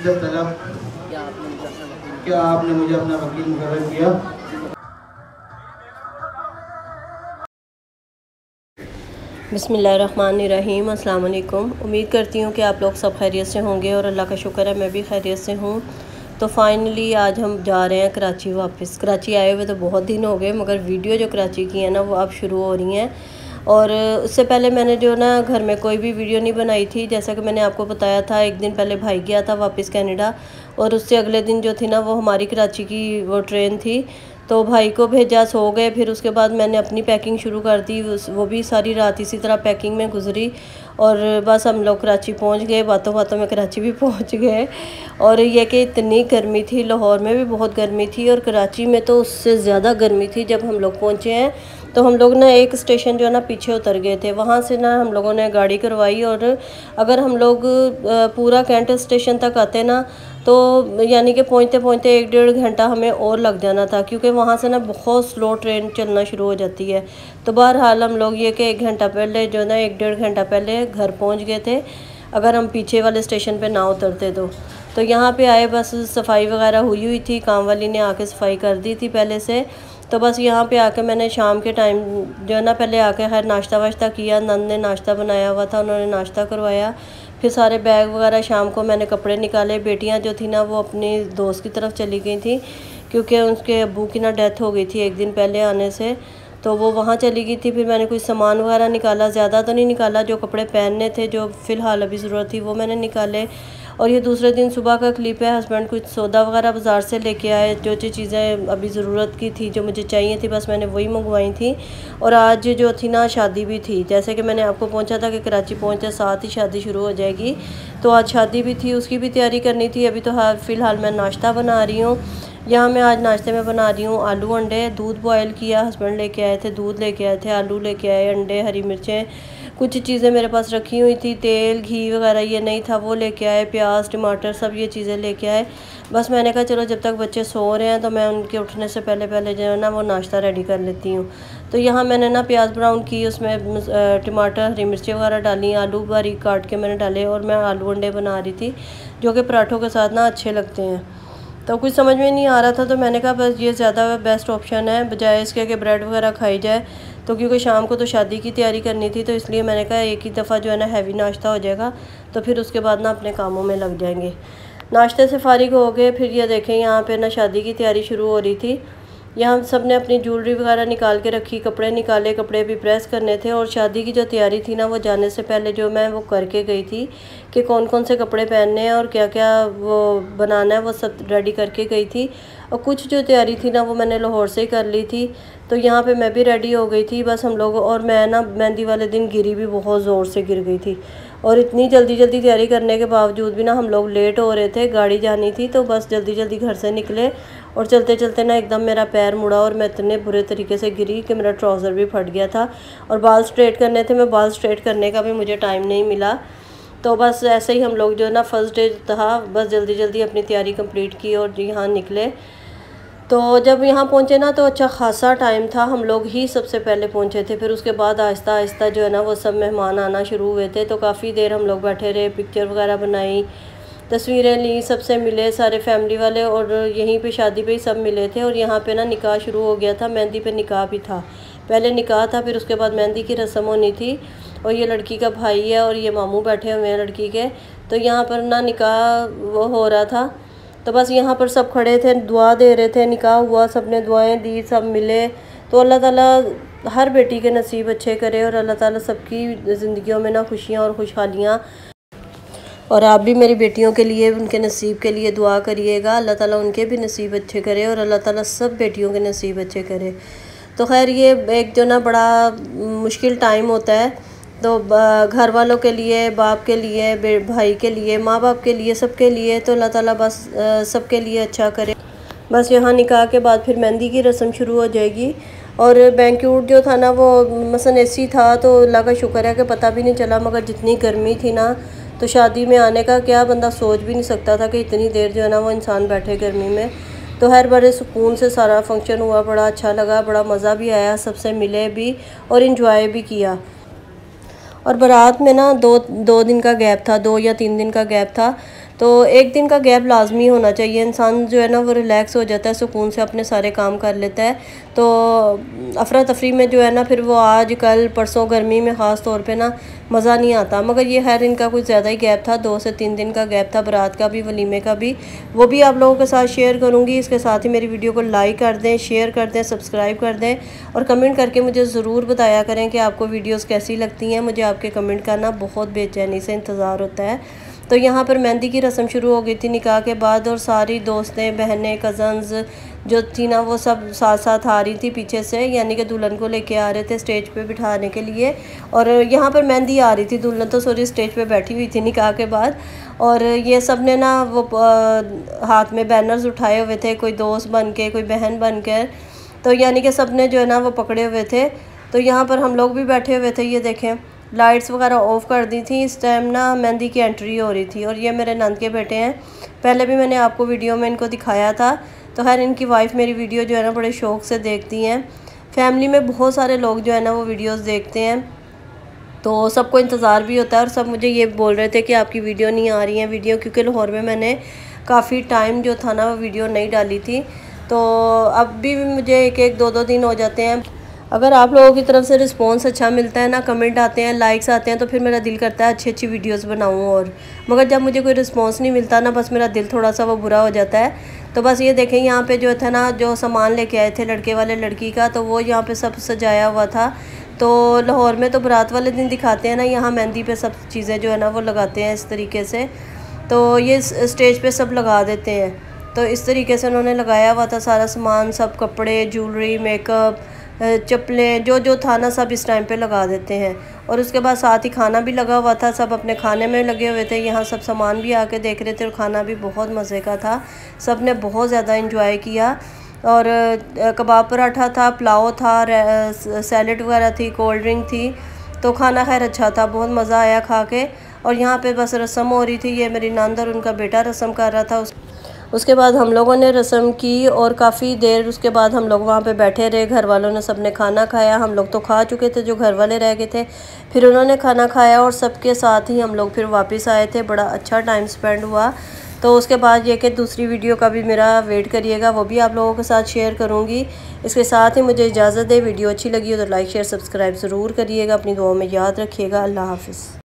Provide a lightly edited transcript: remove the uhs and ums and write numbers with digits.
इज्जत तलब, क्या आपने मुझे अपना वकील मुकर्रर किया? बिस्मिल्लाहिर्रहमानिर्रहीम। अस्सलाम वालेकुम। उम्मीद करती हूँ कि आप लोग सब खैरियत से होंगे और अल्लाह का शुक्र है मैं भी खैरियत से हूँ। तो फाइनली आज हम जा रहे हैं कराची वापस। कराची आए हुए तो बहुत दिन हो गए, मगर वीडियो जो कराची की है ना वो अब शुरू हो रही हैं। और उससे पहले मैंने जो ना घर में कोई भी वीडियो नहीं बनाई थी। जैसा कि मैंने आपको बताया था, एक दिन पहले भाई गया था वापस कनाडा, और उससे अगले दिन जो थी ना वो हमारी कराची की वो ट्रेन थी। तो भाई को भेजा, सो गए। फिर उसके बाद मैंने अपनी पैकिंग शुरू कर दी, वो भी सारी रात इसी तरह पैकिंग में गुजरी। और बस हम लोग कराची पहुंच गए, बातों बातों में कराची भी पहुंच गए। और ये कि इतनी गर्मी थी, लाहौर में भी बहुत गर्मी थी और कराची में तो उससे ज़्यादा गर्मी थी। जब हम लोग पहुंचे हैं तो हम लोग ना एक स्टेशन जो है ना पीछे उतर गए थे, वहाँ से ना हम लोगों ने गाड़ी करवाई। और अगर हम लोग पूरा कैंट स्टेशन तक आते ना तो यानी कि पहुँचते पहुँचते 1-1.5 घंटा हमें और लग जाना था, क्योंकि वहाँ से ना बहुत स्लो ट्रेन चलना शुरू हो जाती है। तो बहरहाल हम लोग ये कि 1 घंटा पहले जो ना 1-1.5 घंटा पहले घर पहुँच गए थे, अगर हम पीछे वाले स्टेशन पे ना उतरते तो यहाँ पे आए। बस सफाई वगैरह हुई थी, काम वाली ने आके सफाई कर दी थी पहले से। तो बस यहाँ पे आके मैंने शाम के टाइम जो है ना पहले आके खैर नाश्ता वाश्ता किया। नंद ने नाश्ता बनाया हुआ था, उन्होंने नाश्ता करवाया। फिर सारे बैग वगैरह शाम को मैंने कपड़े निकाले। बेटियाँ जो थी ना वो अपनी दोस्त की तरफ चली गई थी, क्योंकि उनके अब्बू की ना डेथ हो गई थी एक दिन पहले आने से, तो वो वहाँ चली गई थी। फिर मैंने कुछ सामान वगैरह निकाला, ज़्यादा तो नहीं निकाला, जो कपड़े पहनने थे जो फ़िलहाल अभी ज़रूरत थी वो मैंने निकाले। और ये दूसरे दिन सुबह का क्लिप है। हस्बैंड कुछ सौदा वगैरह बाज़ार से लेके आए, जो चीज़ें अभी ज़रूरत की थी, जो मुझे चाहिए थी, बस मैंने वही मंगवाई थी। और आज जो थी ना शादी भी थी, जैसे कि मैंने आपको पहुंचा था कि कराची पहुंचते साथ ही शादी शुरू हो जाएगी, तो आज शादी भी थी, उसकी भी तैयारी करनी थी। अभी तो फ़िलहाल मैं नाश्ता बना रही हूँ। यहाँ मैं आज नाश्ते में बना रही हूँ आलू अंडे। दूध बॉयल किया, हस्बैंड लेके आए थे, दूध लेके आए थे, आलू लेके आए, अंडे, हरी मिर्चें, कुछ चीज़ें मेरे पास रखी हुई थी, तेल घी वगैरह ये नहीं था वो लेके आए, प्याज टमाटर सब ये चीज़ें लेके आए। बस मैंने कहा चलो जब तक बच्चे सो रहे हैं तो मैं उनके उठने से पहले पहले जो है ना वो नाश्ता रेडी कर लेती हूँ। तो यहाँ मैंने ना प्याज ब्राउन की, उसमें टमाटर हरी मिर्ची वगैरह डाली, आलू बारीक काट के मैंने डाले, और मैं आलू अंडे बना रही थी जो कि पराठों के साथ ना अच्छे लगते हैं। तो कुछ समझ में नहीं आ रहा था, तो मैंने कहा बस ये ज़्यादा बेस्ट ऑप्शन है बजाय इसके कि ब्रेड वगैरह खाई जाए। तो क्योंकि शाम को तो शादी की तैयारी करनी थी, तो इसलिए मैंने कहा एक ही दफ़ा जो है ना हैवी नाश्ता हो जाएगा, तो फिर उसके बाद ना अपने कामों में लग जाएंगे। नाश्ते से फारिग हो गए। फिर ये देखें यहाँ पे ना शादी की तैयारी शुरू हो रही थी। यहाँ सब ने अपनी ज्वेलरी वगैरह निकाल के रखी, कपड़े निकाले, कपड़े भी प्रेस करने थे। और शादी की जो तैयारी थी ना वो जाने से पहले जो मैं वो करके गई थी कि कौन कौन से कपड़े पहनने हैं और क्या क्या वो बनाना है, वो सब रेडी करके गई थी। और कुछ जो तैयारी थी ना वो मैंने लाहौर से ही कर ली थी। तो यहाँ पे मैं भी रेडी हो गई थी बस हम लोग। और मैं ना मेहंदी वाले दिन गिरी भी, बहुत ज़ोर से गिर गई थी। और इतनी जल्दी जल्दी तैयारी करने के बावजूद भी ना हम लोग लेट हो रहे थे, गाड़ी जानी थी, तो बस जल्दी जल्दी घर से निकले। और चलते चलते ना एकदम मेरा पैर मुड़ा और मैं इतने बुरे तरीके से गिरी कि मेरा ट्राउज़र भी फट गया था। और बाल स्ट्रेट करने थे, मैं बाल स्ट्रेट करने का भी मुझे टाइम नहीं मिला। तो बस ऐसे ही हम लोग जो ना फर्स्ट डे था, बस जल्दी जल्दी अपनी तैयारी कंप्लीट की और यहाँ निकले। तो जब यहाँ पहुँचे ना तो अच्छा खासा टाइम था, हम लोग ही सबसे पहले पहुँचे थे। फिर उसके बाद आहिस्ता आहिस्ता जो है ना वो सब मेहमान आना शुरू हुए थे। तो काफ़ी देर हम लोग बैठे रहे, पिक्चर वगैरह बनाई, तस्वीरें ली, सबसे मिले सारे फैमिली वाले। और यहीं पे शादी पे ही सब मिले थे। और यहाँ पे ना निकाह शुरू हो गया था, मेहंदी पे निकाह भी था। पहले निकाह था, फिर उसके बाद मेहंदी की रस्म होनी थी। और ये लड़की का भाई है और ये मामू बैठे हुए हैं लड़की के। तो यहाँ पर ना निकाह वो हो रहा था। तो बस यहाँ पर सब खड़े थे, दुआ दे रहे थे, निकाह हुआ, सब ने दुआएं दी, सब मिले। तो अल्लाह ताला हर बेटी के नसीब अच्छे करे और अल्लाह ताला सबकी ज़िंदगियों में ना खुशियाँ और खुशहालियाँ। और आप भी मेरी बेटियों के लिए, उनके नसीब के लिए दुआ करिएगा, अल्लाह ताला उनके भी नसीब अच्छे करे और अल्लाह ताला सब बेटियों के नसीब अच्छे करे। तो खैर ये एक जो ना बड़ा मुश्किल टाइम होता है, तो घर वालों के लिए, बाप के लिए, भाई के लिए, माँ बाप के लिए, सबके लिए, तो अल्लाह ताला बस सबके लिए अच्छा करे। बस यहाँ निकाह के बाद फिर मेहंदी की रस्म शुरू हो जाएगी। और बैंक्वेट जो था ना वो मसन एसी था, तो अल्लाह का शुक्र है कि पता भी नहीं चला। मगर जितनी गर्मी थी ना, तो शादी में आने का क्या बंदा सोच भी नहीं सकता था कि इतनी देर जो है ना वो इंसान बैठे गर्मी में। तो हर बड़े सुकून से सारा फंक्शन हुआ, बड़ा अच्छा लगा, बड़ा मज़ा भी आया, सबसे मिले भी और इन्जॉय भी किया। और बारात में ना दो दिन का गैप था, 2 या 3 दिन का गैप था। तो एक दिन का गैप लाजमी होना चाहिए। इंसान जो है ना वो रिलैक्स हो जाता है, सुकून से अपने सारे काम कर लेता है। तो अफरा तफरी में जो है ना फिर वो आज कल परसों गर्मी में ख़ास तौर पे ना मज़ा नहीं आता। मगर ये खैर इनका कुछ ज़्यादा ही गैप था, 2 से 3 दिन का गैप था, बारात का भी वलीमे का भी, वो भी आप लोगों के साथ शेयर करूँगी। इसके साथ ही मेरी वीडियो को लाइक कर दें, शेयर कर दें, सब्सक्राइब कर दें और कमेंट करके मुझे ज़रूर बताया करें कि आपको वीडियोज़ कैसी लगती हैं। मुझे आपके कमेंट का ना बहुत बेचैनी से इंतज़ार होता है। तो यहाँ पर मेहंदी की रस्म शुरू हो गई थी निकाह के बाद, और सारी दोस्तें, बहनें, कज़न्स जो थी ना वो सब साथ साथ आ रही थी पीछे से, यानी कि दुल्हन को लेके आ रहे थे स्टेज पे बिठाने के लिए। और यहाँ पर मेहंदी आ रही थी, दुल्हन तो सॉरी स्टेज पे बैठी हुई थी निकाह के बाद। और ये सब ने ना वो हाथ में बैनर्स उठाए हुए थे, कोई दोस्त बन के, कोई बहन बन कर, तो यानी कि सब ने जो है ना वो पकड़े हुए थे। तो यहाँ पर हम लोग भी बैठे हुए थे। ये देखें लाइट्स वगैरह ऑफ़ कर दी थी। इस टाइम ना मेहंदी की एंट्री हो रही थी। और ये मेरे नंद के बेटे हैं, पहले भी मैंने आपको वीडियो में इनको दिखाया था। तो खैर इनकी वाइफ मेरी वीडियो जो है ना बड़े शौक़ से देखती हैं। फैमिली में बहुत सारे लोग जो है ना वो वीडियोस देखते हैं, तो सबको इंतज़ार भी होता है। और सब मुझे ये बोल रहे थे कि आपकी वीडियो नहीं आ रही है वीडियो, क्योंकि लाहौर में मैंने काफ़ी टाइम जो था ना वो वीडियो नहीं डाली थी। तो अब भी मुझे एक 2 दिन हो जाते हैं। अगर आप लोगों की तरफ से रिस्पांस अच्छा मिलता है ना, कमेंट आते हैं, लाइक्स आते हैं, तो फिर मेरा दिल करता है अच्छी अच्छी वीडियोस बनाऊं। और मगर जब मुझे कोई रिस्पांस नहीं मिलता ना, बस मेरा दिल थोड़ा सा वो बुरा हो जाता है। तो बस ये देखें यहाँ पे जो था ना, जो सामान लेके आए थे लड़के वाले लड़की का, तो वो यहाँ पे सब सजाया हुआ था। तो लाहौर में तो बारात वाले दिन दिखाते हैं ना, यहाँ मेहंदी पे सब चीज़ें जो है ना वो लगाते हैं इस तरीके से। तो ये स्टेज पे सब लगा देते हैं। तो इस तरीके से उन्होंने लगाया हुआ था सारा सामान, सब कपड़े, ज्वेलरी, मेकअप, चप्पलें, जो था ना सब इस टाइम पे लगा देते हैं। और उसके बाद साथ ही खाना भी लगा हुआ था, सब अपने खाने में लगे हुए थे। यहाँ सब सामान भी आके देख रहे थे और खाना भी बहुत मज़े का था, सब ने बहुत ज़्यादा इंजॉय किया। और कबाब पराठा था, पुलाव था, सैलड वगैरह थी, कोल्ड ड्रिंक थी। तो खाना खैर अच्छा था, बहुत मज़ा आया खा के। और यहाँ पे बस रस्म हो रही थी, ये मेरी नंद और उनका बेटा रस्म कर रहा था। उसके बाद हम लोगों ने रस्म की और काफ़ी देर उसके बाद हम लोग वहाँ पे बैठे रहे। घर वालों ने सबने खाना खाया, हम लोग तो खा चुके थे, जो घर वाले रह गए थे फिर उन्होंने खाना खाया और सबके साथ ही हम लोग फिर वापस आए थे। बड़ा अच्छा टाइम स्पेंड हुआ। तो उसके बाद ये कि दूसरी वीडियो का भी मेरा वेट करिएगा, वो भी आप लोगों के साथ शेयर करूँगी। इसके साथ ही मुझे इजाज़त दे। वीडियो अच्छी लगी हो तो लाइक शेयर सब्सक्राइब ज़रूर करिएगा। अपनी दुआओं में याद रखिएगा। अल्लाह हाफ़िज़।